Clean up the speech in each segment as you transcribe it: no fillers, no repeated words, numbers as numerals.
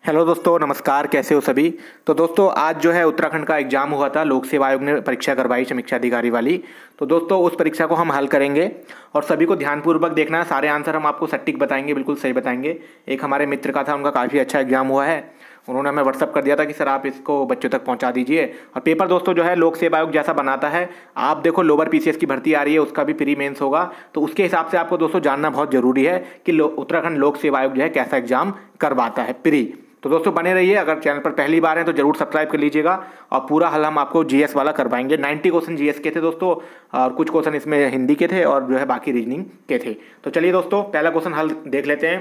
Hello दोस्तों, नमस्कार। कैसे हो सभी। तो दोस्तों आज जो है उत्तराखंड का एग्जाम हुआ था। लोक सेवा आयोग ने परीक्षा करवाई समीक्षा अधिकारी वाली। तो दोस्तों उस परीक्षा को हम हल करेंगे और सभी को ध्यानपूर्वक देखना है। सारे आंसर हम आपको सटीक बताएंगे, बिल्कुल सही बताएंगे। एक हमारे मित्र का था, उनका काफ़ी अच्छा एग्जाम हुआ है। उन्होंने हमें व्हाट्सअप कर दिया था कि सर आप इसको बच्चों तक पहुंचा दीजिए। और पेपर दोस्तों जो है लोक सेवा आयोग जैसा बनाता है। आप देखो लोअर पीसीएस की भर्ती आ रही है, उसका भी प्री मेंस होगा। तो उसके हिसाब से आपको दोस्तों जानना बहुत जरूरी है कि उत्तराखंड लोक सेवा आयोग जो है कैसा एग्जाम करवाता है प्री। तो दोस्तों बने रहिए। अगर चैनल पर पहली बार है तो जरूर सब्सक्राइब कर लीजिएगा। और पूरा हल हम आपको जीएस वाला करवाएंगे। 90 क्वेश्चन जीएस के थे दोस्तों, और कुछ क्वेश्चन इसमें हिंदी के थे और जो है बाकी रीजनिंग के थे। तो चलिए दोस्तों पहला क्वेश्चन हल देख लेते हैं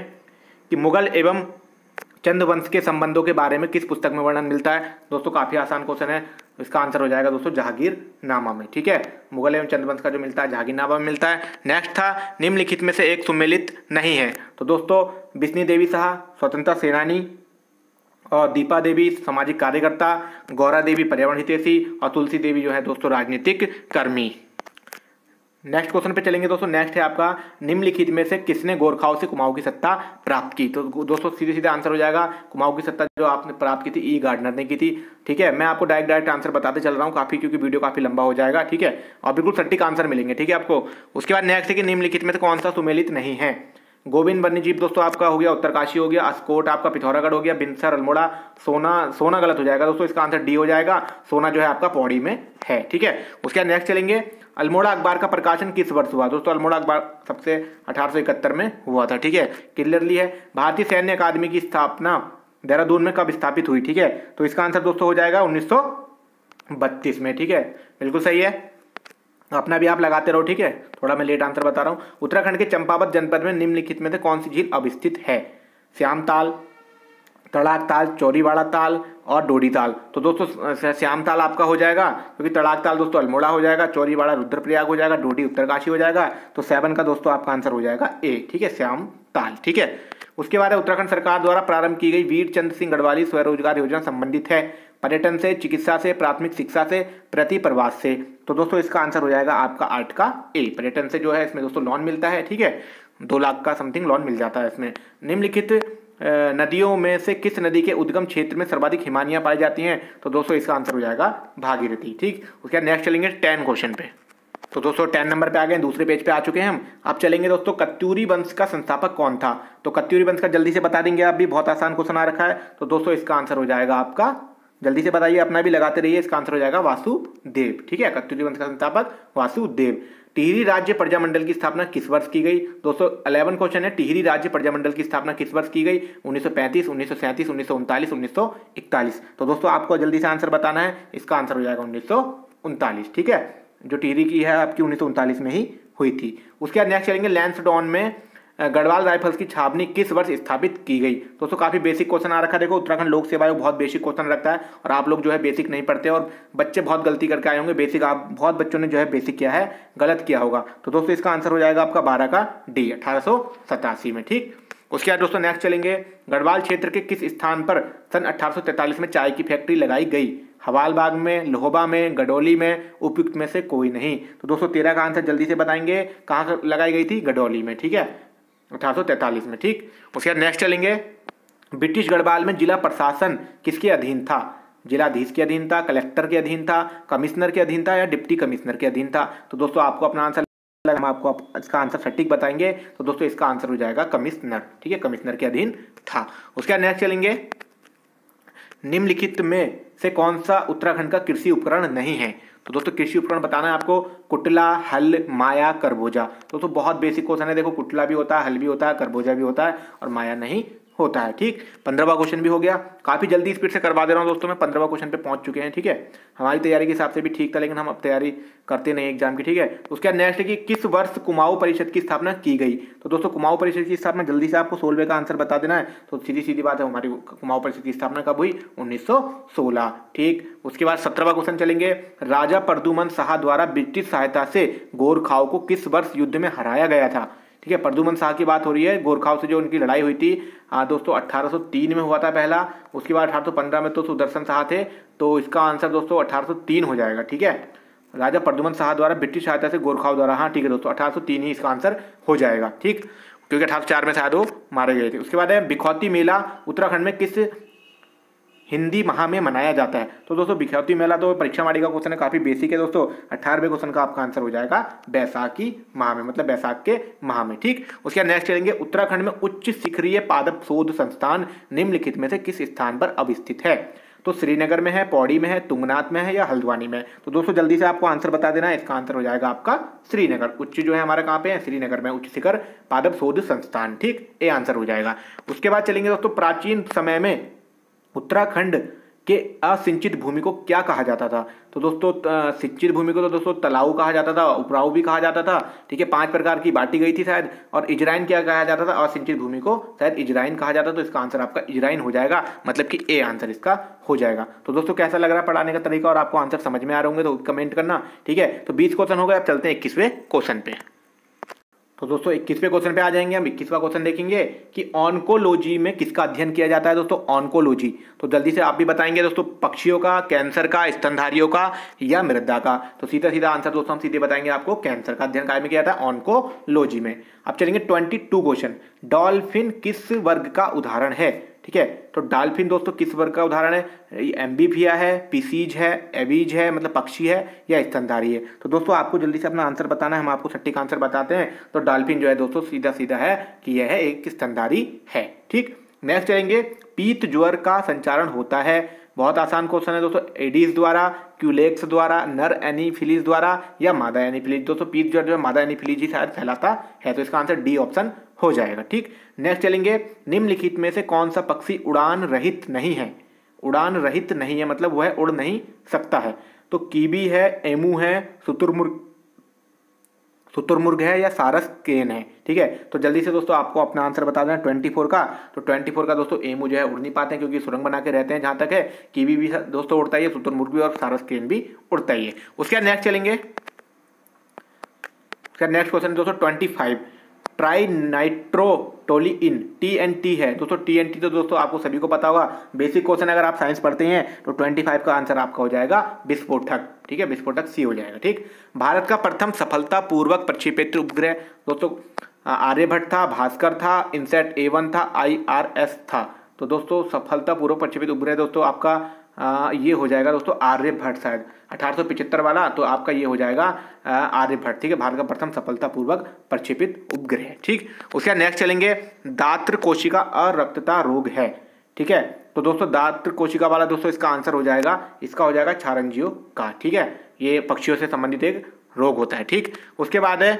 कि मुगल एवं चंद वंश के संबंधों के बारे में किस पुस्तक में वर्णन मिलता है। दोस्तों काफी आसान क्वेश्चन है। इसका आंसर हो जाएगा दोस्तों जहांगीरनामा में। ठीक है, मुगल एवं चंद वंश का जो मिलता है जहांगीरनामा में मिलता है। नेक्स्ट था निम्नलिखित में से एक सुमेलित नहीं है। तो दोस्तों बिस्नी देवी शाह स्वतंत्रता सेनानी, और दीपा देवी सामाजिक कार्यकर्ता, गौरा देवी पर्यावरण हितैषी, और तुलसी देवी जो है दोस्तों राजनीतिक कर्मी। नेक्स्ट क्वेश्चन पे चलेंगे दोस्तों। नेक्स्ट है आपका निम्नलिखित में से किसने गोरखाओं से कुमाऊं की सत्ता प्राप्त की। तो दोस्तों सीधे सीधे आंसर हो जाएगा कुमाऊं की सत्ता जो आपने प्राप्त की थी ई गार्डनर ने की थी। ठीक है, मैं आपको डायरेक्ट आंसर बताते चल रहा हूँ काफी, क्योंकि वीडियो काफी लंबा हो जाएगा। ठीक है, और बिल्कुल सटीक आंसर मिलेंगे। ठीक है आपको। उसके बाद नेक्स्ट है कि निम्नलिखित में से कौन सा सुमेलित नहीं है। गोविंद वन्यजीव दोस्तों आपका हो गया, उत्तरकाशी हो गया, अस्कोट आपका पिथौरागढ़ हो गया, बिनसर अल्मोड़ा, सोना गलत हो जाएगा दोस्तों। इसका आंसर डी हो जाएगा। सोना जो है आपका पौड़ी में है। ठीक है, उसके बाद नेक्स्ट चलेंगे अल्मोड़ा अखबार का प्रकाशन किस वर्ष हुआ। दोस्तों अल्मोड़ा अखबार सबसे 1871 में हुआ था। ठीक है, क्लियरली है। भारतीय सैन्य अकादमी की स्थापना देहरादून में कब स्थापित हुई। ठीक है, तो इसका आंसर दोस्तों हो जाएगा 1932 में। ठीक है, बिल्कुल सही है। अपना भी आप लगाते रहो। ठीक है, थोड़ा मैं लेट आंसर बता रहा हूँ। उत्तराखंड के चंपावत जनपद में निम्नलिखित में से कौन सी झील अवस्थित है। श्याम ताल, तड़ाक ताल, चौरीवाड़ा ताल और डोडी ताल। तो दोस्तों श्याम ताल आपका हो जाएगा, क्योंकि तड़ाक ताल दोस्तों अल्मोड़ा हो जाएगा, चौरीवाड़ा रुद्रप्रयाग हो जाएगा, डोडी उत्तरकाशी हो जाएगा। तो 7 का दोस्तों आपका आंसर हो जाएगा ए। ठीक है, श्याम ताल। ठीक है, उसके बाद उत्तराखंड सरकार द्वारा प्रारंभ की गई वीर चंद्र सिंह गढ़वाली स्वरोजगार योजना संबंधित है पर्यटन से, चिकित्सा से, प्राथमिक शिक्षा से, प्रति प्रवास से। तो दोस्तों इसका आंसर हो जाएगा आपका 8 का ए। पर्यटन से जो है इसमें दोस्तों लोन मिलता है। ठीक है, 2 लाख का समथिंग लोन मिल जाता है इसमें। निम्नलिखित नदियों में से किस नदी के उद्गम क्षेत्र में सर्वाधिक हिमानियां पाई जाती हैं। तो दोस्तों इसका आंसर हो जाएगा भागीरथी। ठीक, उसके बाद नेक्स्ट चलेंगे 10 क्वेश्चन पे। तो दोस्तों 10 नंबर पे आ गए, दूसरे पेज पे आ चुके हैं हम। अब चलेंगे दोस्तों कत्यूरी वंश का संस्थापक कौन था। तो कत्यूरी वंश का जल्दी से बता देंगे आप भी, बहुत आसान क्वेश्चन आ रखा है। तो दोस्तों इसका आंसर हो जाएगा आपका, जल्दी से बताइए, अपना भी लगाते रहिए। इसका आंसर हो जाएगा वासुदेव। ठीक है, कत्यूरी वंश का संस्थापक वासुदेव। टिहरी राज्य प्रजामंडल की स्थापना किस वर्ष की गई। दोस्तों 11 क्वेश्चन है। टिहरी राज्य प्रजामंडल की स्थापना किस वर्ष की गई। 1935, 1937, 1939, 1941। तो दोस्तों आपको जल्दी से आंसर बताना है। इसका आंसर हो जाएगा 1939। ठीक है, जो टिहरी की है आपकी 1939 में ही हुई थी। उसके बाद नेक्स्ट चलेंगे लैंसडॉन में गढ़वाल राइफल्स की छावनी किस वर्ष स्थापित की गई। दोस्तों काफी बेसिक क्वेश्चन आ रखा है। देखो उत्तराखंड लोक सेवा आयोग बहुत बेसिक क्वेश्चन रखता है, और आप लोग जो है बेसिक नहीं पढ़ते, और बच्चे बहुत गलती करके आए होंगे। बेसिक आप बहुत बच्चों ने जो है बेसिक किया है, गलत किया होगा। तो दोस्तों इसका आंसर हो जाएगा आपका 12 का डी, 1887 में। ठीक, उसके बाद दोस्तों नेक्स्ट चलेंगे गढ़वाल क्षेत्र के किस स्थान पर सन 1843 में चाय की फैक्ट्री लगाई गई। हवालबाग में, लोहबा में, गडोली में, उपयुक्त में से कोई नहीं। तो दोस्तों 13 का आंसर जल्दी से बताएंगे, कहाँ लगाई गई थी। गडोली में। ठीक है, 1843 में। ठीक, उसके बाद नेक्स्ट चलेंगे ब्रिटिश गढ़वाल में जिला प्रशासन किसके अधीन था। जिलाधीश के अधीन था, कलेक्टर के अधीन था, कमिश्नर के अधीन था, या डिप्टी कमिश्नर के अधीन था। तो दोस्तों आपको अपना आंसर, हम आपको इसका आंसर सटीक बताएंगे। तो दोस्तों इसका आंसर हो जाएगा कमिश्नर। ठीक है, कमिश्नर के अधीन था। उसके बाद नेक्स्ट चलेंगे निम्नलिखित में से कौन सा उत्तराखंड का कृषि उपकरण नहीं है। तो दोस्तों कृषि उपकरण बताना है आपको। कुटला, हल, माया, करबोजा। दोस्तों बहुत बेसिक क्वेश्चन है। देखो कुटला भी होता है, हल भी होता है, करबोजा भी होता है, और माया नहीं होता है। ठीक, 15वां क्वेश्चन भी हो गया। काफी जल्दी स्पीड से करवा दे रहा हूं दोस्तों, मैं 15वां क्वेश्चन पे पहुंच चुके हैं। ठीक है, हमारी तैयारी के हिसाब से भी ठीक था, लेकिन हम अब तैयारी करते नहीं एग्जाम की। ठीक है, उसके बाद नेक्स्ट है कि किस वर्ष कुमाऊं परिषद की स्थापना की गई। तो दोस्तों कुमाऊं परिषद की स्थापना जल्दी से आपको 16वें का आंसर बता देना है। तो सीधी सीधी बात है, हमारी कुमाऊं परिषद की स्थापना कब हुई। 1916। ठीक, उसके बाद 17वां क्वेश्चन चलेंगे राजा परदुमन शाह द्वारा ब्रिटिश सहायता से गोरखाओं को किस वर्ष युद्ध में हराया गया था। ठीक है, परदुमन शाह की बात हो रही है। गोरखाओं से जो उनकी लड़ाई हुई थी दोस्तों 1803 में हुआ था पहला। उसके बाद 1815 में तो सुदर्शन शाह थे। तो इसका आंसर दोस्तों 1803 हो जाएगा। ठीक है, राजा परदुमन शाह द्वारा ब्रिटिश सहायता से गोरखाओं द्वारा, हाँ ठीक है दोस्तों 1803 ही इसका आंसर हो जाएगा। ठीक, क्योंकि 1804 में शायद वो मारे गए थे। उसके बाद है बिखौती मेला उत्तराखंड में किस हिंदी माह में मनाया जाता है? तो दोस्तों बिख्याति मेला तो परीक्षा वाली का क्वेश्चन है, काफी बेसिक है दोस्तों। 18वें क्वेश्चन का आपका आंसर हो जाएगा बैसाखी माह में, मतलब बैसाख के माह में। ठीक, उसके बाद नेक्स्ट चलेंगे, उत्तराखंड में उच्च शिखरीय पादप शोध संस्थान निम्नलिखित में से किस स्थान पर अवस्थित है? तो श्रीनगर में है, पौड़ी में है, तुंगनाथ में है या हल्द्वानी में? तो दोस्तों जल्दी से आपको आंसर बता देना है, इसका आंसर हो जाएगा आपका श्रीनगर। उच्च जो है हमारा कहाँ पे है? श्रीनगर में, उच्च शिखर पादप शोध संस्थान। ठीक, ये आंसर हो जाएगा। उसके बाद चलेंगे दोस्तों, प्राचीन समय में उत्तराखंड के असिंचित भूमि को क्या कहा जाता था? तो दोस्तों सिंचित भूमि को तो दोस्तों तलाऊ कहा जाता था, उपराऊ भी कहा जाता था। ठीक है, 5 प्रकार की बांटी गई थी शायद। और इजराइन क्या कहा जाता था? असिंचित भूमि को शायद इजराइन कहा जाता था। तो इसका आंसर आपका इजराइन हो जाएगा, मतलब कि ए आंसर इसका हो जाएगा। तो दोस्तों कैसा लग रहा है पढ़ाने का तरीका और आपको आंसर समझ में आ रहे होंगे तो कमेंट करना। ठीक है, तो 20 क्वेश्चन हो गए, अब चलते हैं 21वें क्वेश्चन पे। तो दोस्तों 21वें क्वेश्चन पे आ जाएंगे हम। 21वां क्वेश्चन देखेंगे कि ऑन्कोलॉजी में किसका अध्ययन किया जाता है? दोस्तों ऑन्कोलॉजी, तो जल्दी से आप भी बताएंगे दोस्तों, पक्षियों का, कैंसर का, स्तनधारियों का या मृदा का? तो सीधा सीधा आंसर दोस्तों हम सीधे बताएंगे आपको, कैंसर का अध्ययन काय में किया जाता है? ऑन्कोलॉजी में। अब चलेंगे 22 क्वेश्चन, डॉल्फिन किस वर्ग का उदाहरण है? ठीक है, तो डॉल्फिन दोस्तों किस वर्ग का उदाहरण है? एम्बीफिया है, पीसीज है, एबीज है, मतलब पक्षी है या स्तनधारी है? तो दोस्तों आपको जल्दी से अपना आंसर बताना है, हम आपको सटीक आंसर बताते हैं। तो डॉल्फिन जो है दोस्तों सीधा सीधा है कि यह है एक स्तनधारी है। ठीक, नेक्स्ट चलेंगे, पीत ज्वर का संचारण होता है? बहुत आसान क्वेश्चन है दोस्तों, एडीज द्वारा, क्यूलेक्स द्वारा, नर एनीफिलीज द्वारा या मादा एनीफिलीज? दोस्तों पीत ज्वर जो है मादा एनीफिलीज ही शायद फैलाता है, तो इसका आंसर डी ऑप्शन हो जाएगा। ठीक, नेक्स्ट चलेंगे, निम्नलिखित में से कौन सा पक्षी उड़ान रहित नहीं है? उड़ान रहित नहीं है मतलब वह उड़ नहीं सकता है। तो कीवी है, एमू है, शुतुरमुर्ग है या सारस केन है? ठीक है, तो जल्दी से दोस्तों आपको अपना आंसर बता देना 24 का। तो 24 का दोस्तों एमू जो है उड़ नहीं पाते हैं क्योंकि सुरंग बना के रहते हैं। जहां तक है कीवी भी दोस्तों उड़ता ही है, शुतुरमुर्ग भी और सारस केन भी उड़ता ही है। उसके बाद नेक्स्ट चलेंगे, नेक्स्ट क्वेश्चन दोस्तों 25, ट्राई नाइट्रोटोलिइन TNT है। दोस्तों TNT तो दोस्तों आपको सभी को पता होगा, बेसिक क्वेश्चन अगर आप साइंस पढ़ते हैं तो 25 का आंसर आपका हो जाएगा विस्फोटक। ठीक है, विस्फोटक सी हो जाएगा। ठीक, भारत का प्रथम सफलतापूर्वक प्रक्षेपित उपग्रह दोस्तों आर्यभट्ट था, भास्कर था, इनसेट A1 था, IRS था। तो दोस्तों सफलतापूर्वक प्रक्षेपित उपग्रह दोस्तों आपका ये हो जाएगा दोस्तों आर्यभट्ट, शायद 1875 वाला, तो आपका ये हो जाएगा आर्यभट्ट। ठीक है, भारत का प्रथम सफलतापूर्वक प्रक्षेपित उपग्रह। ठीक, उसके बाद नेक्स्ट चलेंगे, दात्र कोशिका अरक्तता रोग है। ठीक है, तो दोस्तों दात्र कोशिका वाला दोस्तों इसका आंसर हो जाएगा, इसका हो जाएगा क्षारंजियों का। ठीक है, ये पक्षियों से संबंधित एक रोग होता है। ठीक, उसके बाद है,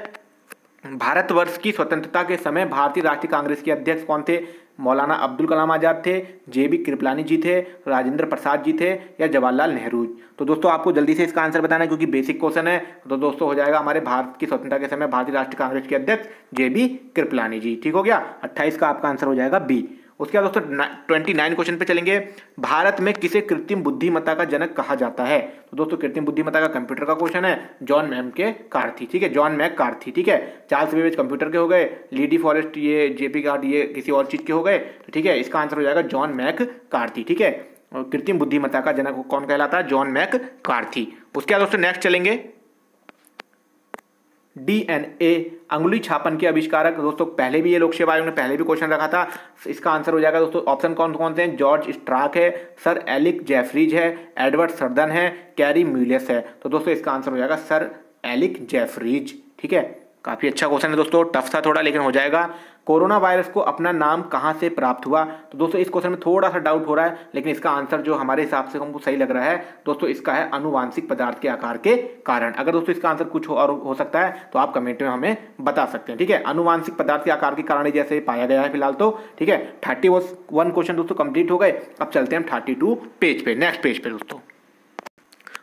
भारतवर्ष की स्वतंत्रता के समय भारतीय राष्ट्रीय कांग्रेस के अध्यक्ष कौन थे? मौलाना अब्दुल कलाम आजाद थे, JB कृपलानी जी थे, राजेंद्र प्रसाद जी थे या जवाहरलाल नेहरू? तो दोस्तों आपको जल्दी से इसका आंसर बताना है क्योंकि बेसिक क्वेश्चन है। तो दोस्तों हो जाएगा हमारे भारत की स्वतंत्रता के समय भारतीय राष्ट्रीय कांग्रेस के अध्यक्ष JB कृपलानी जी। ठीक हो गया, 28 का आपका आंसर हो जाएगा B। उसके बाद दोस्तों 29 क्वेश्चन पे चलेंगे, भारत में किसे कृत्रिम बुद्धिमत्ता का जनक कहा जाता है? तो दोस्तों कृत्रिम बुद्धिमत्ता का कंप्यूटर का क्वेश्चन है, जॉन मैककार्थी। ठीक है, जॉन मैककार्थी। ठीक है, चार्ल्स बेबेज कंप्यूटर के हो गए, लीडी फॉरेस्ट ये JP गार्ड ये किसी और चीज के हो गए। तो ठीक है, इसका आंसर हो जाएगा जॉन मैककार्थी। ठीक है, कृत्रिम बुद्धिमत्ता का जनक कौन कहलाता है? John McCarthy. उसके बाद दोस्तों नेक्स्ट चलेंगे, DNA अंगुली छापन के आविष्कारक दोस्तों पहले भी ये लोक सेवा आयोग ने पहले भी क्वेश्चन रखा था, इसका आंसर हो जाएगा दोस्तों ऑप्शन कौन कौन से हैं? जॉर्ज स्ट्राक है, सर एलिक जेफरीज है, एडवर्ड सर्दन है, कैरी म्यूलेस है। तो दोस्तों इसका आंसर हो जाएगा सर एलिक जेफरीज। ठीक है, काफी अच्छा क्वेश्चन है दोस्तों, टफ था थोड़ा लेकिन हो जाएगा। कोरोना वायरस को अपना नाम कहां से प्राप्त हुआ? तो दोस्तों इस क्वेश्चन में थोड़ा सा डाउट हो रहा है लेकिन इसका आंसर जो हमारे हिसाब से हमको सही लग रहा है दोस्तों, इसका है अनुवांशिक पदार्थ के आकार के कारण। अगर दोस्तों इसका आंसर कुछ और हो सकता है तो आप कमेंट में हमें बता सकते हैं। ठीक है, अनुवांशिक पदार्थ के आकार के कारण जैसे पाया गया है फिलहाल तो। ठीक है, 31 क्वेश्चन दोस्तों कंप्लीट हो गए। अब चलते हैं हम 32 पेज पे, नेक्स्ट पेज पे दोस्तों।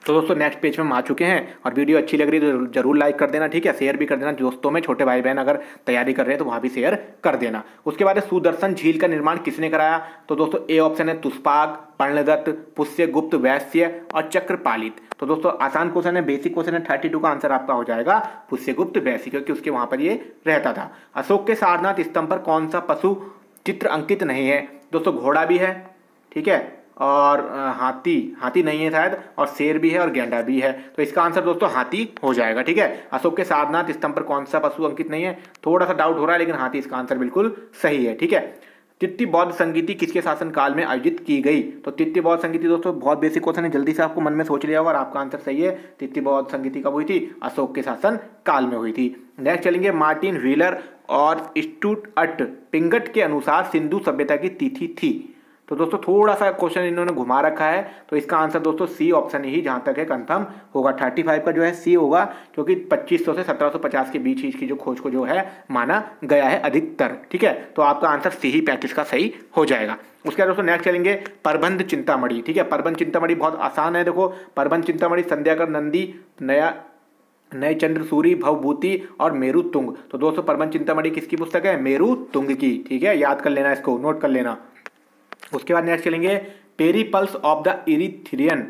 तो दोस्तों नेक्स्ट पेज में हम आ चुके हैं और वीडियो अच्छी लग रही है तो जरूर लाइक कर देना। ठीक है, शेयर भी कर देना दोस्तों में, छोटे भाई बहन अगर तैयारी कर रहे हैं तो वहाँ भी शेयर कर देना। उसके बाद सुदर्शन झील का निर्माण किसने कराया? तो दोस्तों ए ऑप्शन है तुष्पाक, पर्णदत्त, पुष्यगुप्त वैश्य और चक्रपालित। तो दोस्तों आसान क्वेश्चन है, बेसिक क्वेश्चन है, 32 का आंसर आपका हो जाएगा पुष्यगुप्त वैश्य क्योंकि उसके वहाँ पर ये रहता था। अशोक के सारनाथ स्तंभ पर कौन सा पशु चित्र अंकित नहीं है? दोस्तों घोड़ा भी है, ठीक है, और हाथी नहीं है शायद, और शेर भी है और गेंडा भी है। तो इसका आंसर दोस्तों हाथी हो जाएगा। ठीक है, अशोक के सारनाथ स्तंभ पर कौन सा पशु अंकित नहीं है? थोड़ा सा डाउट हो रहा है लेकिन हाथी इसका आंसर बिल्कुल सही है। ठीक है, तिब्बती बौद्ध संगीति किसके शासनकाल में आयोजित की गई? तो तिब्बती बौद्ध संगीति दोस्तों बहुत बेसिक क्वेश्चन है, जल्दी से आपको मन में सोच लिया होगा और आपका आंसर सही है। तिब्बती बौद्ध संगीति कब हुई थी? अशोक के शासन काल में हुई थी। नेक्स्ट चलेंगे, मार्टिन व्हीलर और स्टुअर्ट पिंगट के अनुसार सिंधु सभ्यता की तिथि थी। तो दोस्तों थोड़ा सा क्वेश्चन इन्होंने घुमा रखा है, तो इसका आंसर दोस्तों सी ऑप्शन ही जहां तक है कंफर्म होगा। 35 का जो है सी होगा, क्योंकि 2500 से 1750 के बीच इसकी जो खोज को जो है माना गया है अधिकतर। ठीक है, तो आपका आंसर सी ही 35 का सही हो जाएगा। उसके बाद दोस्तों नेक्स्ट चलेंगे, प्रबंध चिंतामणि। ठीक है, प्रबंध चिंतामणि बहुत आसान है। देखो, प्रबंध चिंतामणि संध्याकर नंदी, नए चंद्र सूरी, भवभूति और मेरु तुंग। तो दोस्तों प्रबंध चिंतामणि किसकी पुस्तक है? मेरु तुंग की। ठीक है, याद कर लेना, इसको नोट कर लेना। उसके बाद नेक्स्ट चलेंगे, पेरिपल्स ऑफ द इरीथ्रियन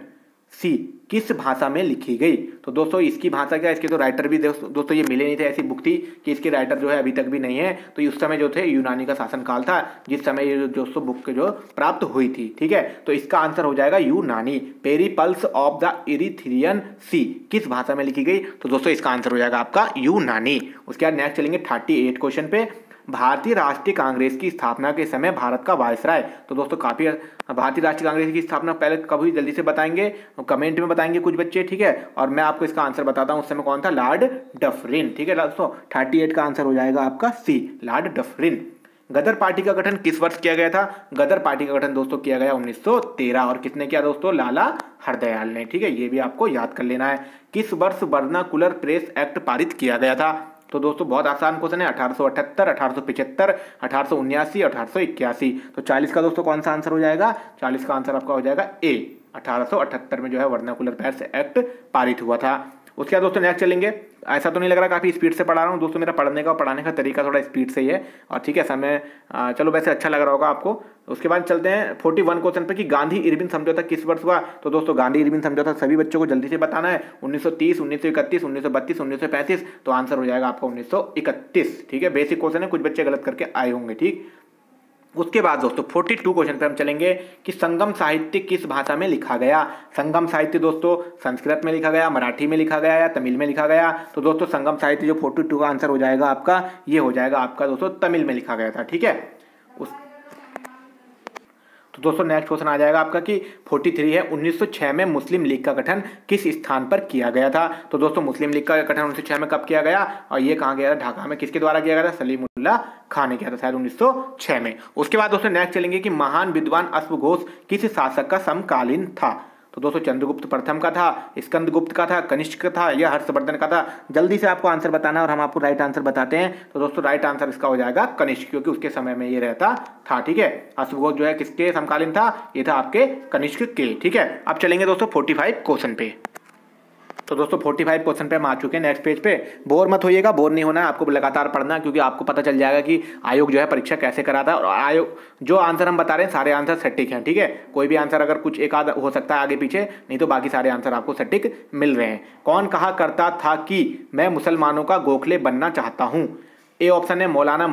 सी किस भाषा में लिखी गई? तो दोस्तों इसकी भाषा क्या है? इसके तो राइटर भी दोस्तों ये मिले नहीं थे, ऐसी बुक थी कि इसके राइटर जो है अभी तक भी नहीं है। तो उस समय जो थे यूनानी का शासनकाल था जिस समय ये दोस्तों बुक जो प्राप्त हुई थी। ठीक है, तो इसका आंसर हो जाएगा यूनानी। पेरिपल्स ऑफ द इरीथ्रियन सी किस भाषा में लिखी गई? तो दोस्तों इसका आंसर हो जाएगा आपका यूनानी। उसके बाद नेक्स्ट चलेंगे 38 क्वेश्चन पे, भारतीय राष्ट्रीय कांग्रेस की स्थापना के समय भारत का वायसराय। तो दोस्तों काफी भारतीय राष्ट्रीय कांग्रेस की स्थापना पहले कब हुई जल्दी से बताएंगे, कमेंट में बताएंगे कुछ बच्चे। ठीक है, और मैं आपको इसका आंसर बताता हूं, उस समय कौन था? Lord Dufferin. ठीक है दोस्तों, 38 का आंसर हो जाएगा आपका सी, लॉर्ड डफरिन। गदर पार्टी का गठन किस वर्ष किया गया था? गदर पार्टी का गठन दोस्तों किया गया 1913। और किसने किया दोस्तों? लाला हरदयाल ने। ठीक है, ये भी आपको याद कर लेना है। किस वर्ष वर्नाकुलर प्रेस एक्ट पारित किया गया था? तो दोस्तों बहुत आसान क्वेश्चन है, 1878, 1875, 1879, 1881। तो 40 का दोस्तों कौन सा आंसर हो जाएगा? 40 का आंसर आपका हो जाएगा ए, 1878 में जो है वर्नाकुलर प्रेस एक्ट पारित हुआ था। उसके बाद दोस्तों नेक्स्ट चलेंगे, ऐसा तो नहीं लग रहा काफ़ी स्पीड से पढ़ा रहा हूँ दोस्तों, मेरा पढ़ने का पढ़ाने का तरीका थोड़ा स्पीड से ही है। और ठीक है, समय चलो वैसे अच्छा लग रहा होगा आपको। उसके बाद चलते हैं 41 क्वेश्चन पे कि गांधी इरविन समझौता किस वर्ष हुआ? तो दोस्तों गांधी इरविन समझौता सभी बच्चों को जल्दी से बताना है। 1930, 1931, 1932, 1935। तो आंसर हो जाएगा आपका 1931। ठीक है, बेसिक क्वेश्चन है, कुछ बच्चे गलत करके आए होंगे। ठीक, उसके बाद दोस्तों 42 क्वेश्चन पे हम चलेंगे कि संगम साहित्य किस भाषा में लिखा गया? संगम साहित्य दोस्तों संस्कृत में लिखा गया, मराठी में लिखा गया या तमिल में लिखा गया? तो दोस्तों संगम साहित्य जो 42 का आंसर हो जाएगा आपका, ये हो जाएगा आपका दोस्तों तमिल में लिखा गया था। ठीक है, तो दोस्तों नेक्स्ट क्वेश्चन आ जाएगा आपका कि 43 है, 1906 में मुस्लिम लीग का गठन किस स्थान पर किया गया था? तो दोस्तों मुस्लिम लीग का गठन 1906 में कब किया गया और ये कहाँ गया था? ढाका में। किसके द्वारा किया गया था? सलीमुल्लाह खान ने किया था शायद 1906 में। उसके बाद दोस्तों नेक्स्ट चलेंगे कि महान विद्वान अश्वघोष किस शासक का समकालीन था? तो दोस्तों चंद्रगुप्त प्रथम का था, स्कंदगुप्त का था, कनिष्क का था या हर्षवर्धन का था? जल्दी से आपको आंसर बताना है और हम आपको राइट आंसर बताते हैं। तो दोस्तों राइट आंसर इसका हो जाएगा कनिष्क, क्योंकि उसके समय में ये रहता था। ठीक है, अश्वघोष जो है किसके समकालीन था? ये था आपके कनिष्क के। ठीक है, अब चलेंगे दोस्तों 45 क्वेश्चन पे। तो दोस्तों 45 क्वेश्चन पे हम आ चुके हैं नेक्स्ट पेज पे। बोर मत होइएगा, बोर नहीं होना है, आपको लगातार पढ़ना, क्योंकि आपको पता चल जाएगा कि आयोग जो है परीक्षा कैसे कराता है। और आयोग जो आंसर हम बता रहे हैं सारे आंसर सटीक हैं। ठीक है, कोई भी आंसर अगर कुछ एक आध हो सकता है आगे पीछे, नहीं तो बाकी सारे आंसर आपको सटीक मिल रहे हैं। कौन कहा करता था कि मैं मुसलमानों का गोखले बनना चाहता हूँ? ए ऑप्शन है मौलाना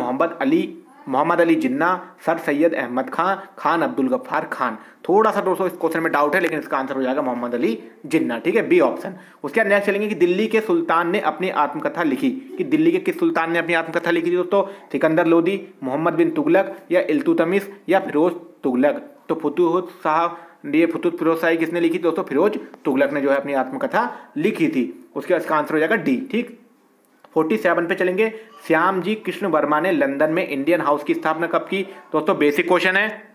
मोहम्मद अली जिन्ना, सर सैयद अहमद खान, खान अब्दुल गफ्फार खान। थोड़ा सा दोस्तों इस क्वेश्चन में डाउट है, लेकिन इसका आंसर हो जाएगा मोहम्मद अली जिन्ना। ठीक है, बी ऑप्शन। उसके बाद नेक्स्ट चलेंगे कि दिल्ली के सुल्तान ने अपनी आत्मकथा लिखी, कि दिल्ली के किस सुल्तान ने अपनी आत्मकथा लिखी थी दोस्तों? सिकंदर लोदी, मोहम्मद बिन तुगलक या इल्तुतमिश या फिरोज तुगलक? तो फुतुह फिरोज शाही किसने लिखी दोस्तों? फिरोज तुगलक ने जो है अपनी आत्मकथा लिखी थी। उसके बाद इसका आंसर हो जाएगा डी। ठीक, 47 पे चलेंगे, श्यामजी कृष्ण वर्मा ने लंदन में इंडियन हाउस की स्थापना कब की? दोस्तों बेसिक क्वेश्चन है,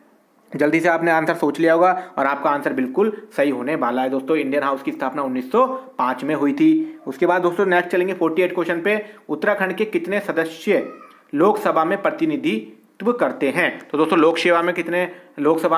जल्दी से आपने आंसर सोच लिया होगा और आपका आंसर बिल्कुल सही होने वाला है दोस्तों। इंडियन हाउस की स्थापना 1905 में हुई थी। उसके बाद दोस्तों नेक्स्ट चलेंगे 48 क्वेश्चन पे, उत्तराखंड के कितने सदस्य लोकसभा में प्रतिनिधित्व करते हैं? तो दोस्तों लोकसभा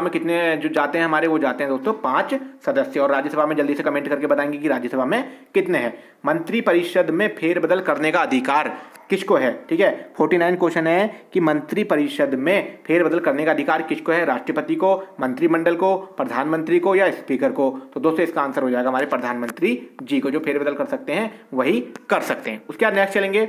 में कितने जो जाते हैं हमारे, वो जाते हैं दोस्तों 5 सदस्य। और राज्यसभा में जल्दी से कमेंट करके बताएंगे कि राज्यसभा में कितने हैं। मंत्री परिषद में फेरबदल करने का अधिकार किसको है? ठीक है, 49 क्वेश्चन है कि मंत्री परिषद में फेरबदल करने का अधिकार किसको है? राष्ट्रपति को, मंत्रिमंडल को, प्रधानमंत्री को या स्पीकर को? तो दोस्तों इसका आंसर हो जाएगा हमारे प्रधानमंत्री जी को, जो फेरबदल कर सकते हैं वही कर सकते हैं। उसके बाद नेक्स्ट चलेंगे,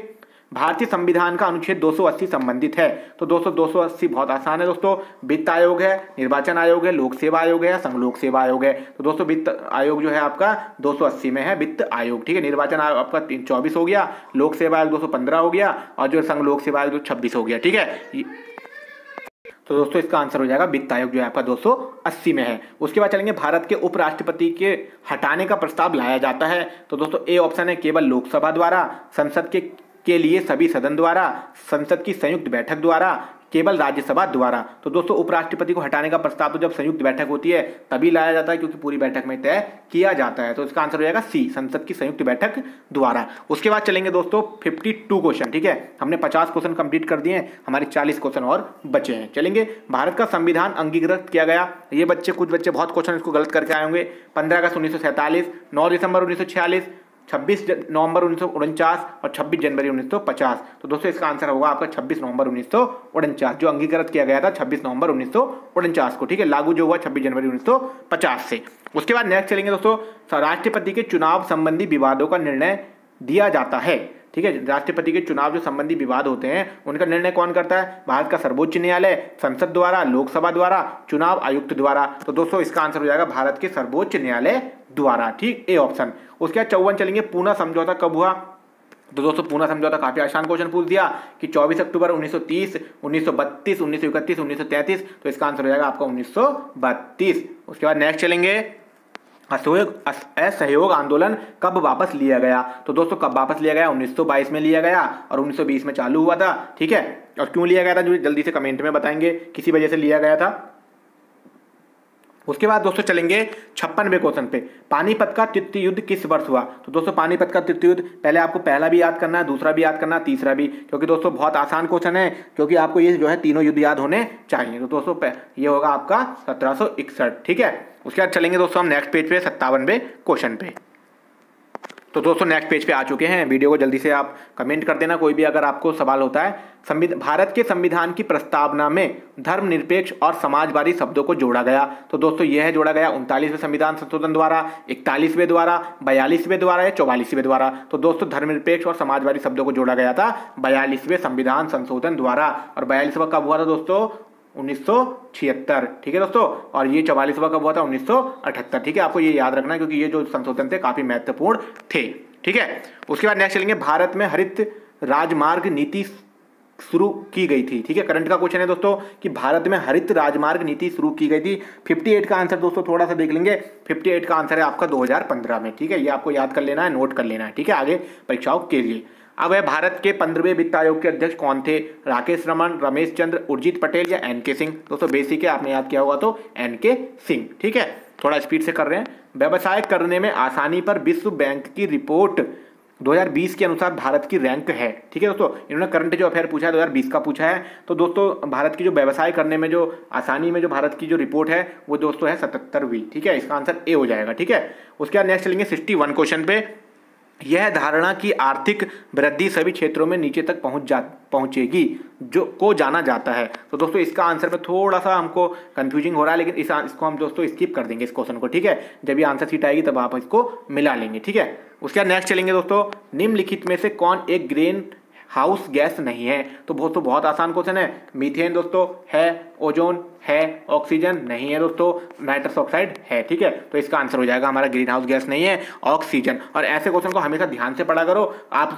भारतीय संविधान का अनुच्छेद 280 संबंधित है। तो दोस्तों 280 बहुत आसान है दोस्तों, वित्त आयोग है, निर्वाचन आयोग है, लोक सेवा आयोग है या संघ लोक सेवा आयोग है? तो दोस्तों वित्त आयोग जो है आपका 280 में है, वित्त आयोग। ठीक है, निर्वाचन आयोग आपका 24 हो गया, लोक सेवा आयोग 215 हो गया और जो संघ लोक सेवा आयोग 26 हो गया। ठीक है, तो दोस्तों इसका आंसर हो जाएगा वित्त आयोग जो है आपका 280 में है। उसके बाद चलेंगे भारत के उपराष्ट्रपति के हटाने का प्रस्ताव लाया जाता है। तो दोस्तों ए ऑप्शन है केवल लोकसभा द्वारा, संसद के लिए सभी सदन द्वारा, संसद की संयुक्त बैठक द्वारा, केवल राज्यसभा द्वारा। तो दोस्तों उपराष्ट्रपति को हटाने का प्रस्ताव तो जब संयुक्त बैठक होती है तभी लाया जाता है, क्योंकि पूरी बैठक में तय किया जाता है। तो इसका आंसर हो जाएगा सी, संसद की संयुक्त बैठक द्वारा। उसके बाद चलेंगे दोस्तों 52 क्वेश्चन, ठीक है। हमने 50 क्वेश्चन कंप्लीट कर दिए हैं, हमारे 40 क्वेश्चन और बचे हैं। चलेंगे, भारत का संविधान अंगीकृत किया गया, ये कुछ बच्चे बहुत क्वेश्चन इसको गलत करके आए होंगे। 15 अगस्त 1947, 9 दिसंबर 1946, 26 नवंबर 1949 और 26 जनवरी 1950। तो दोस्तों इसका आंसर होगा आपका 26 नवंबर 1949, जो अंगीकृत किया गया था 26 नवंबर 1949 को, ठीक है। लागू जो हुआ 26 जनवरी 1950 से। उसके बाद नेक्स्ट चलेंगे दोस्तों, राष्ट्रपति के चुनाव संबंधी विवादों का निर्णय दिया जाता है, ठीक है। राष्ट्रपति के चुनाव जो संबंधी विवाद होते हैं उनका निर्णय कौन करता है? भारत का सर्वोच्च न्यायालय, संसद द्वारा, लोकसभा द्वारा, चुनाव आयुक्त द्वारा। तो दोस्तों इसका आंसर हो जाएगा भारत के सर्वोच्च न्यायालय द्वारा, ठीक, ए ऑप्शन। उसके बाद 54 चलेंगे, पूना समझौता कब हुआ? तो दोस्तों पूना समझौता काफी आसान क्वेश्चन पूछ दिया कि 24 अक्टूबर 1930, 1932, 1931, 1933। तो इसका आंसर हो जाएगा आपका 1932। उसके बाद नेक्स्ट चलेंगे, असहयोग आंदोलन कब वापस लिया गया? तो दोस्तों कब वापस लिया गया? 1922 में लिया गया और 1920 में चालू हुआ था, ठीक है। और क्यों लिया गया था जो जल्दी से कमेंट में बताएंगे, किसी वजह से लिया गया था। उसके बाद दोस्तों चलेंगे 56वें क्वेश्चन पे, पानीपत का तृतीय युद्ध किस वर्ष हुआ? तो दोस्तों पानीपत का तृतीय युद्ध, पहले आपको पहला भी याद करना है, दूसरा भी याद करना है, तीसरा भी, क्योंकि दोस्तों बहुत आसान क्वेश्चन है, क्योंकि आपको ये जो है तीनों युद्ध याद होने चाहिए। तो दोस्तों ये होगा आपका 1761, ठीक है। उसके बाद चलेंगे दोस्तों हम नेक्स्ट पेज पे 57वें क्वेश्चन पे। तो दोस्तों नेक्स्ट पेज पे आ चुके हैं, वीडियो को जल्दी से आप कमेंट कर देना कोई भी अगर आपको सवाल होता है। भारत के संविधान की प्रस्तावना में धर्मनिरपेक्ष और समाजवादी शब्दों को जोड़ा गया। तो दोस्तों यह है जोड़ा गया 39वें संविधान संशोधन द्वारा, 41वें द्वारा, 42वें द्वारा या 44वें द्वारा। तो दोस्तों धर्मनिरपेक्ष और समाजवादी शब्दों को जोड़ा गया था 42वें संविधान संशोधन द्वारा। और 42वां कब हुआ था दोस्तों? 1976, ठीक है दोस्तों। और ये 44वां कब हुआ था? 1978, ठीक है। आपको ये याद रखना है क्योंकि ये जो संशोधन थे काफी महत्वपूर्ण थे, ठीक है। उसके बाद नेक्स्ट चलेंगे, भारत में हरित राजमार्ग नीति शुरू की गई थी, ठीक है। करंट का क्वेश्चन है दोस्तों कि भारत में हरित राजमार्ग नीति शुरू की गई थी। 58 का आंसर दोस्तों थोड़ा सा देख लेंगे, 58 का आंसर है आपका 2015 में, ठीक है। ये आपको याद कर लेना है, नोट कर लेना है, ठीक है, आगे परीक्षाओं के लिए। अब है भारत के 15वें वित्त आयोग के अध्यक्ष कौन थे? राकेश रमन, रमेश चंद्र, उर्जित पटेल या एनके सिंह? दोस्तों बेसिक है, आपने याद किया होगा तो एनके सिंह, ठीक है। थोड़ा स्पीड से कर रहे हैं। व्यवसाय करने में आसानी पर विश्व बैंक की रिपोर्ट 2020 के अनुसार भारत की रैंक है, ठीक है दोस्तों। इन्होंने करंट जो अफेयर पूछा है 2020 का पूछा है। तो दोस्तों भारत की जो व्यवसाय करने में जो आसानी में जो भारत की जो रिपोर्ट है वो दोस्तों है 77वीं, ठीक है। इसका आंसर ए हो जाएगा, ठीक है। उसके बाद नेक्स्ट चलेंगे 61 क्वेश्चन पे, यह धारणा कि आर्थिक वृद्धि सभी क्षेत्रों में नीचे तक पहुंचेगी जो को जाना जाता है। तो दोस्तों इसका आंसर में थोड़ा सा हमको कंफ्यूजिंग हो रहा है, लेकिन इसको हम दोस्तों स्किप कर देंगे इस क्वेश्चन को, ठीक है। जब ये आंसर सीट आएगी तब आप इसको मिला लेंगे, ठीक है। उसके बाद नेक्स्ट चलेंगे दोस्तों, निम्नलिखित में से कौन एक ग्रीन हाउस गैस नहीं है? तो बहुत आसान क्वेश्चन है। मीथेन दोस्तों है, ओजोन है, ऑक्सीजन नहीं है दोस्तों, नाइट्रस ऑक्साइड है, ठीक है। तो इसका आंसर हो जाएगा हमारा ग्रीन हाउस गैस नहीं है, ऑक्सीजन। और ऐसे क्वेश्चन को हमेशा ध्यान से पढ़ा करो। आप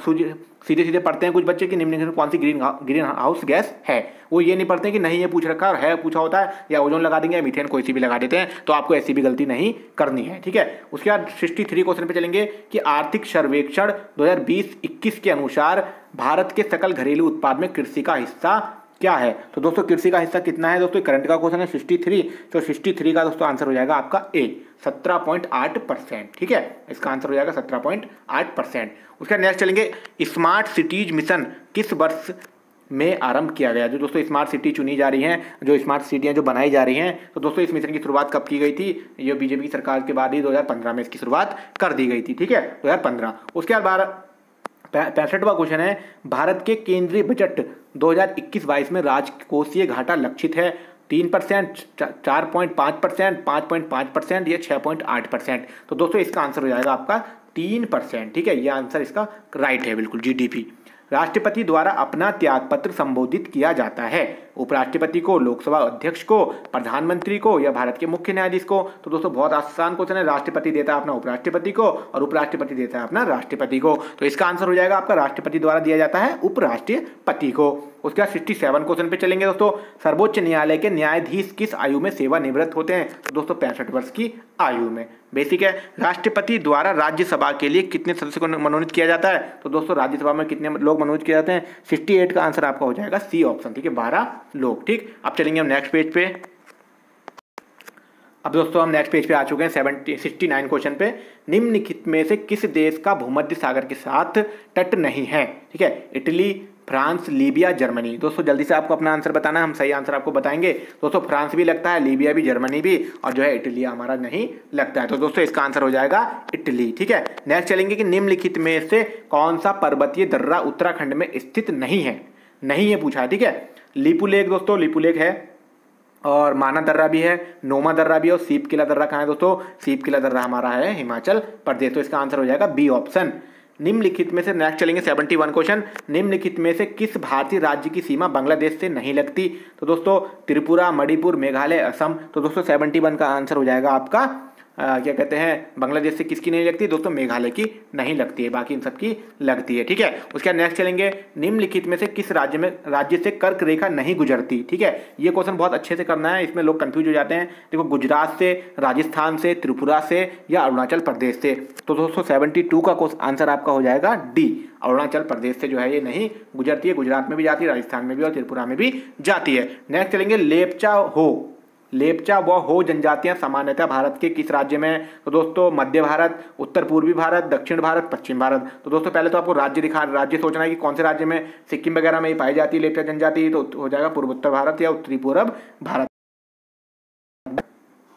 सीधे सीधे पढ़ते हैं कुछ बच्चे कि निम्नलिखित में कौन सी ग्रीन हाउस गैस है, वो ये नहीं पढ़ते हैं कि नहीं ये पूछ रखा है पूछा होता है, या ओजोन लगा देंगे या मीथेन कोई सी भी लगा देते हैं। तो आपको ऐसी भी गलती नहीं करनी है, ठीक है। उसके बाद 63 क्वेश्चन पे चलेंगे कि आर्थिक सर्वेक्षण 2020-21 के अनुसार भारत के सकल घरेलू उत्पाद में कृषि का हिस्सा क्या है? तो दोस्तों कृषि का हिस्सा कितना है दोस्तों? करंट का क्वेश्चन है 63, तो 63 का दोस्तों आंसर हो जाएगा आपका ए, 17.8%, ठीक है। इसका आंसर हो जाएगा 17.8%। उसका नेक्स्ट चलेंगे, स्मार्ट सिटीज मिशन किस वर्ष में आरंभ किया गया? जो दोस्तों स्मार्ट सिटी चुनी जा रही हैं, जो स्मार्ट सिटियां जो बनाई जा रही हैं, तो दोस्तों इस मिशन की शुरुआत कब की गई थी? ये बीजेपी की सरकार के बाद ही 2015 में इसकी शुरुआत कर दी गई थी, ठीक है, 2015। उसके बाद 65वां क्वेश्चन है, भारत के केंद्रीय बजट 2021-22 में राजकोषीय घाटा लक्षित है 3%, 4.5%, 5.5% या 6.8%। तो दोस्तों इसका आंसर हो जाएगा आपका 3%, ठीक है। ये आंसर इसका राइट है बिल्कुल, जीडीपी। राष्ट्रपति द्वारा अपना त्यागपत्र संबोधित किया जाता है, उपराष्ट्रपति को, लोकसभा अध्यक्ष को, प्रधानमंत्री को या भारत के मुख्य न्यायाधीश को? तो दोस्तों बहुत आसान क्वेश्चन है, राष्ट्रपति देता है अपना उपराष्ट्रपति को और उपराष्ट्रपति देता है अपना राष्ट्रपति को। तो इसका आंसर हो जाएगा आपका राष्ट्रपति द्वारा दिया जाता है उपराष्ट्रपति को। उसके बाद 67 क्वेश्चन पे चलेंगे दोस्तों। सर्वोच्च न्यायालय के न्यायाधीश किस आयु में सेवानिवृत्त होते हैं? तो दोस्तों 65 वर्ष की आयु में। बेसिक है। राष्ट्रपति द्वारा राज्यसभा के लिए कितने सदस्य को मनोनीत किया जाता है? तो दोस्तों राज्यसभा में कितने लोग मनोनीत किए जाते हैं? 68 का आंसर आपका हो जाएगा सी ऑप्शन, ठीक है, 12 लोग। ठीक, अब चलेंगे हम नेक्स्ट पेज पे। अब दोस्तों हम नेक्स्ट पेज पे आ चुके हैं 69 क्वेश्चन पे। निम्नलिखित में से किस देश का भूमध्य सागर के साथ तट नहीं है? ठीक है, इटली, फ्रांस, लीबिया, जर्मनी। दोस्तों जल्दी से आपको अपना आंसर बताना है, हम सही आंसर आपको बताएंगे। दोस्तों फ्रांस भी लगता है, लीबिया भी, जर्मनी भी, और जो है इटली हमारा नहीं लगता है। तो दोस्तों इसका आंसर हो जाएगा इटली। ठीक है, नेक्स्ट चलेंगे कि निम्नलिखित में से कौन सा पर्वतीय दर्रा उत्तराखंड में स्थित नहीं है? नहीं है पूछा है। ठीक है, लिपुलेख दोस्तों, लिपुलेख है, और माना दर्रा भी है, नोमा दर्रा भी है, और सीप किला दर्रा कहाँ है दोस्तों? सीप किला दर्रा हमारा है हिमाचल प्रदेश। तो इसका आंसर हो जाएगा बी ऑप्शन। निम्नलिखित में से नेक्स्ट चलेंगे 71 क्वेश्चन। निम्नलिखित में से किस भारतीय राज्य की सीमा बांग्लादेश से नहीं लगती? तो दोस्तों त्रिपुरा, मणिपुर, मेघालय, असम। तो दोस्तों 71 का आंसर हो जाएगा आपका क्या कहते हैं, बांग्लादेश से किसकी नहीं लगती? दोस्तों मेघालय की नहीं लगती है, बाकी इन सबकी लगती है। ठीक है, उसके बाद नेक्स्ट चलेंगे निम्नलिखित में से किस राज्य से कर्क रेखा नहीं गुजरती? ठीक है, ये क्वेश्चन बहुत अच्छे से करना है, इसमें लोग कंफ्यूज हो जाते हैं। देखो गुजरात से, राजस्थान से, त्रिपुरा से या अरुणाचल प्रदेश से। तो दोस्तों 72 का आंसर आपका हो जाएगा डी, अरुणाचल प्रदेश से जो है ये नहीं गुजरती है। गुजरात में भी जाती है, राजस्थान में भी और त्रिपुरा में भी जाती है। नेक्स्ट चलेंगे लेपचा व हो जनजातियां सामान्यतः भारत के किस राज्य में है? तो दोस्तों मध्य भारत, उत्तर पूर्वी भारत, दक्षिण भारत, पश्चिम भारत। तो दोस्तों पहले तो आपको राज्य सोचना है कि कौन से राज्य में, सिक्किम वगैरह में ही पाई जाती है लेपचा जनजाति, तो हो जाएगा पूर्वोत्तर भारत या उत्तरी पूर्व भारत।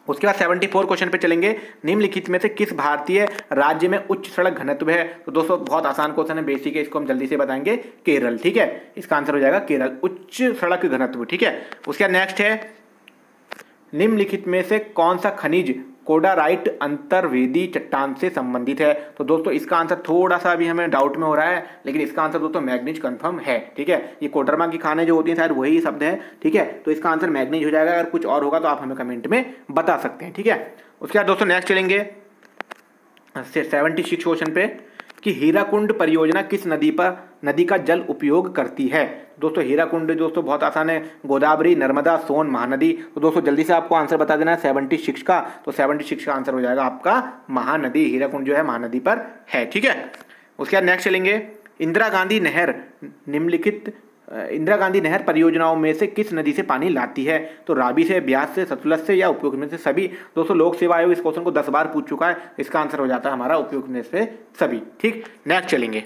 उसके बाद 74 क्वेश्चन पे चलेंगे। निम्नलिखित में से किस भारतीय राज्य में उच्च सड़क घनत्व है? तो दोस्तों बहुत आसान क्वेश्चन है, बेसिक है, इसको हम जल्दी से बताएंगे, केरल। ठीक है, इसका आंसर हो जाएगा केरल, उच्च सड़क घनत्व। ठीक है, उसके बाद नेक्स्ट है निम्नलिखित में से कौन सा खनिज कोडाराइट अंतर्वेदी चट्टान से संबंधित है? तो दोस्तों इसका आंसर थोड़ा सा अभी हमें डाउट में हो रहा है, लेकिन इसका आंसर दोस्तों मैग्नीज कंफर्म है। ठीक है, ये कोडरमा की खाने जो होती हैं शायद वही शब्द है। ठीक है, तो इसका आंसर मैग्नीज हो जाएगा। अगर कुछ और होगा तो आप हमें कमेंट में बता सकते हैं। ठीक है, उसके बाद दोस्तों नेक्स्ट चलेंगे 76 क्वेश्चन पे कि हीराकुंड परियोजना किस नदी का जल उपयोग करती है? दोस्तों हीराकुंड दोस्तों बहुत आसान है, गोदावरी, नर्मदा, सोन, महानदी। तो दोस्तों जल्दी से आपको आंसर बता देना है 76 का। तो 76 का आंसर हो जाएगा आपका महानदी। हीराकुंड जो है महानदी पर है। ठीक है, उसके बाद नेक्स्ट चलेंगे इंदिरा गांधी नहर परियोजनाओं में से किस नदी से पानी लाती है? तो रावी से, ब्यास से, सतलज से या उपयुक्त में से सभी। दोस्तों लोक सेवा आयोग इस क्वेश्चन को 10 बार पूछ चुका है, इसका आंसर हो जाता है हमारा उपयुक्त में से सभी। ठीक, नेक्स्ट चलेंगे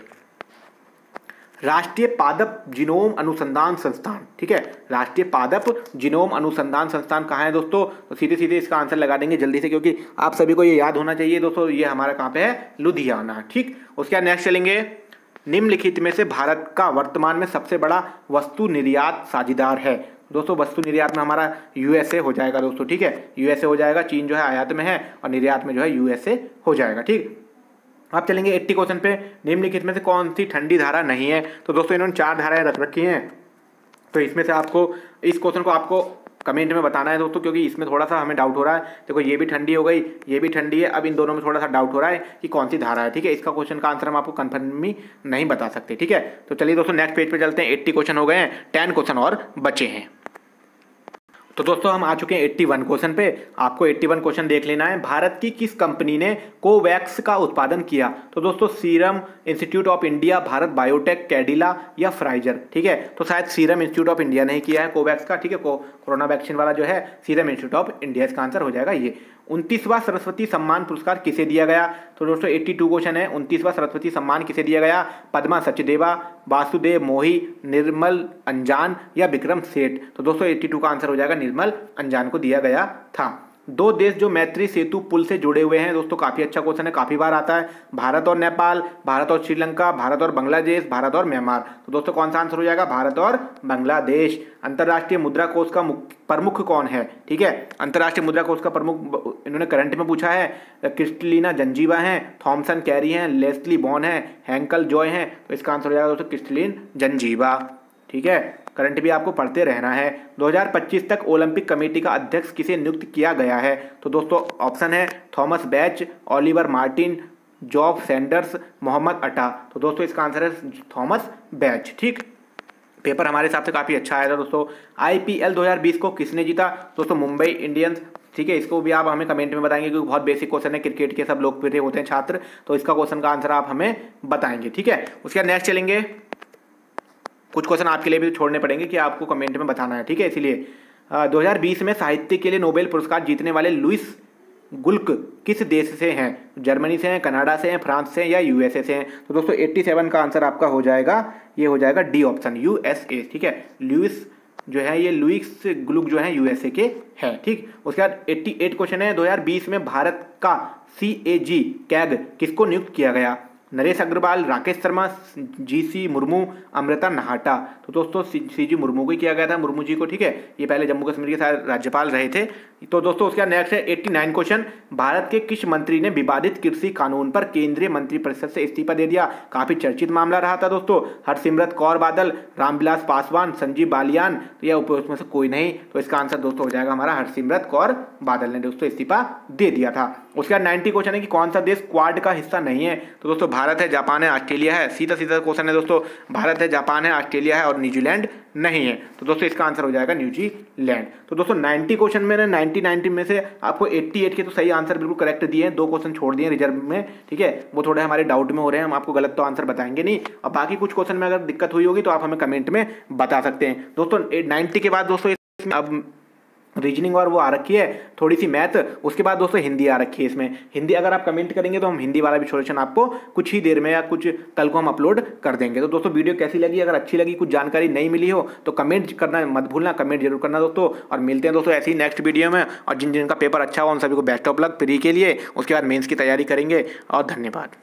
राष्ट्रीय पादप जीनोम अनुसंधान संस्थान। ठीक है, राष्ट्रीय पादप जीनोम अनुसंधान संस्थान कहाँ है दोस्तों? तो सीधे सीधे इसका आंसर लगा देंगे जल्दी से, क्योंकि आप सभी को ये याद होना चाहिए दोस्तों, ये हमारा कहाँ पे है? लुधियाना। ठीक, उसके बाद नेक्स्ट चलेंगे निम्नलिखित में से भारत का वर्तमान में सबसे बड़ा वस्तु निर्यात साझेदार है? दोस्तों वस्तु निर्यात में हमारा यूएसए हो जाएगा दोस्तों। ठीक है, यूएसए हो जाएगा, चीन जो है आयात में है और निर्यात में जो है यूएसए हो जाएगा। ठीक, अब चलेंगे 80 क्वेश्चन पे। निम्नलिखित में से कौन सी ठंडी धारा नहीं है? तो दोस्तों इन्होंने 4 धाराएं रख रखी हैं, तो इसमें से आपको इस क्वेश्चन को आपको कमेंट में बताना है दोस्तों, क्योंकि इसमें थोड़ा सा हमें डाउट हो रहा है। देखो ये भी ठंडी हो गई, ये भी ठंडी है, अब इन दोनों में थोड़ा सा डाउट हो रहा है कि कौन सी धारा है। ठीक है, इसका क्वेश्चन का आंसर हम आपको कंफर्म नहीं बता सकते। ठीक है, तो चलिए दोस्तों नेक्स्ट पेज पे चलते हैं। 80 क्वेश्चन हो गए हैं, 10 क्वेश्चन और बचे हैं। तो दोस्तों हम आ चुके हैं 81 क्वेश्चन पे। आपको 81 क्वेश्चन देख लेना है। भारत की किस कंपनी ने कोवैक्स का उत्पादन किया? तो दोस्तों serum institute of India, Bharat biotech, Cadila या फ्राइजर। ठीक है, तो शायद सीरम इंस्टीट्यूट ऑफ इंडिया ने किया है कोवैक्स का। ठीक है, कोरोना वैक्सीन वाला जो है सीरम इंस्टीट्यूट ऑफ इंडिया, इसका आंसर हो जाएगा ये। 29वां सरस्वती सम्मान पुरस्कार किसे दिया गया? तो दोस्तों 82 क्वेश्चन है। 29वां सरस्वती सम्मान किसे दिया गया? पद्मा सचदेवा, वासुदेव मोही, निर्मल अंजान या विक्रम सेठ। तो दोस्तों 82 का आंसर हो जाएगा निर्मल अंजान को दिया गया था। 2 देश जो मैत्री सेतु पुल से जुड़े हुए हैं दोस्तों, काफी अच्छा क्वेश्चन है, काफी बार आता है। भारत और नेपाल, भारत और श्रीलंका, भारत और बांग्लादेश, भारत और म्यांमार। तो दोस्तों कौन सा आंसर हो जाएगा? भारत और बांग्लादेश। अंतर्राष्ट्रीय मुद्रा कोष का प्रमुख कौन है? ठीक है, अंतर्राष्ट्रीय मुद्रा कोष का प्रमुख इन्होंने करंट में पूछा है। क्रिस्टलिना जंजीवा है, थॉमसन कैरी हैं, लेस्ली बॉन है, हैंकल जॉय हैं। तो इसका आंसर हो जाएगा दोस्तों क्रिस्टलिन जंजीवा। ठीक है, करंट भी आपको पढ़ते रहना है। 2025 तक ओलंपिक कमेटी का अध्यक्ष किसे नियुक्त किया गया है? तो दोस्तों ऑप्शन है Thomas Bach, Oliver Martin, Job Sanders, Mohammed Atta. तो दोस्तों इसका आंसर है थॉमस बैच। ठीक, पेपर हमारे हिसाब से काफ़ी अच्छा आया था दोस्तों। IPL 2020 को किसने जीता? दोस्तों मुंबई इंडियंस। ठीक है, इसको भी आप हमें कमेंट में बताएंगे क्योंकि बहुत बेसिक क्वेश्चन है, क्रिकेट के सब लोकप्रिय होते हैं छात्र, तो इसका क्वेश्चन का आंसर आप हमें बताएंगे। ठीक है, उसके बाद नेक्स्ट चलेंगे। कुछ क्वेश्चन आपके लिए भी छोड़ने पड़ेंगे कि आपको कमेंट में बताना है। ठीक है, इसीलिए 2020 में साहित्य के लिए नोबेल पुरस्कार जीतने वाले लुइस गुल्क किस देश से हैं? जर्मनी से हैं, कनाडा से हैं, फ्रांस से हैं या USA से हैं? तो दोस्तों 87 का आंसर आपका हो जाएगा, ये हो जाएगा डी ऑप्शन, USA। ठीक है, लुइस जो है ये लुइस गुल्क जो है USA के हैं। ठीक, उसके बाद 88 क्वेश्चन है, 2020 में भारत का CAG कैग किसको नियुक्त किया गया? नरेश अग्रवाल, राकेश शर्मा, GC मुर्मू, अमृता नाहटा। तो दोस्तों CG मुर्मू को ही किया गया था, मुर्मू जी को। ठीक है, ये पहले जम्मू कश्मीर के साथ राज्यपाल रहे थे। तो दोस्तों उसका नेक्स्ट है 89 क्वेश्चन, भारत के किस मंत्री ने विवादित कृषि कानून पर केंद्रीय मंत्रिपरिषद से इस्तीफा दे दिया? काफी चर्चित मामला रहा था दोस्तों। हरसिमरत कौर बादल, रामविलास पासवान, संजीव बालियान या उसमें से कोई नहीं? तो इसका आंसर दोस्तों हो जाएगा हमारा हरसिमरत कौर बादल ने दोस्तों इस्तीफा दे दिया था। उसके बाद 90 क्वेश्चन है कि कौन सा देश क्वाड का हिस्सा नहीं है? तो दोस्तों भारत है, जापान है, ऑस्ट्रेलिया है। सीधा सीधा क्वेश्चन है दोस्तों, भारत है, जापान है, ऑस्ट्रेलिया है और न्यूजीलैंड नहीं है। तो दोस्तों इसका आंसर हो जाएगा न्यूजीलैंड। तो दोस्तों 90 क्वेश्चन में 90 में से आपको 88 के तो सही आंसर बिल्कुल करेक्ट दिए हैं, 2 क्वेश्चन छोड़ दिए रिजर्व में। ठीक है, वो थोड़े हमारे डाउट में हो रहे हैं, हम आपको गलत तो आंसर बताएंगे नहीं, और बाकी कुछ क्वेश्चन में अगर दिक्कत हुई होगी तो आप हमें कमेंट में बता सकते हैं दोस्तों। 90 के बाद दोस्तों इसमें अब रीजनिंग और वो आ रखी है, थोड़ी सी मैथ, उसके बाद दोस्तों हिंदी आ रखी है। इसमें हिंदी अगर आप कमेंट करेंगे तो हम हिंदी वाला भी सॉल्यूशन आपको कुछ ही देर में या कुछ कल को हम अपलोड कर देंगे। तो दोस्तों वीडियो कैसी लगी? अगर अच्छी लगी, कुछ जानकारी नहीं मिली हो तो कमेंट करना मत भूलना, कमेंट जरूर करना दोस्तों। और मिलते हैं दोस्तों ऐसी ही नेक्स्ट वीडियो में, और जिन जिनका पेपर अच्छा हो उन सभी को बेस्ट ऑफ लक प्री के लिए। उसके बाद मेंस की तैयारी करेंगे, और धन्यवाद।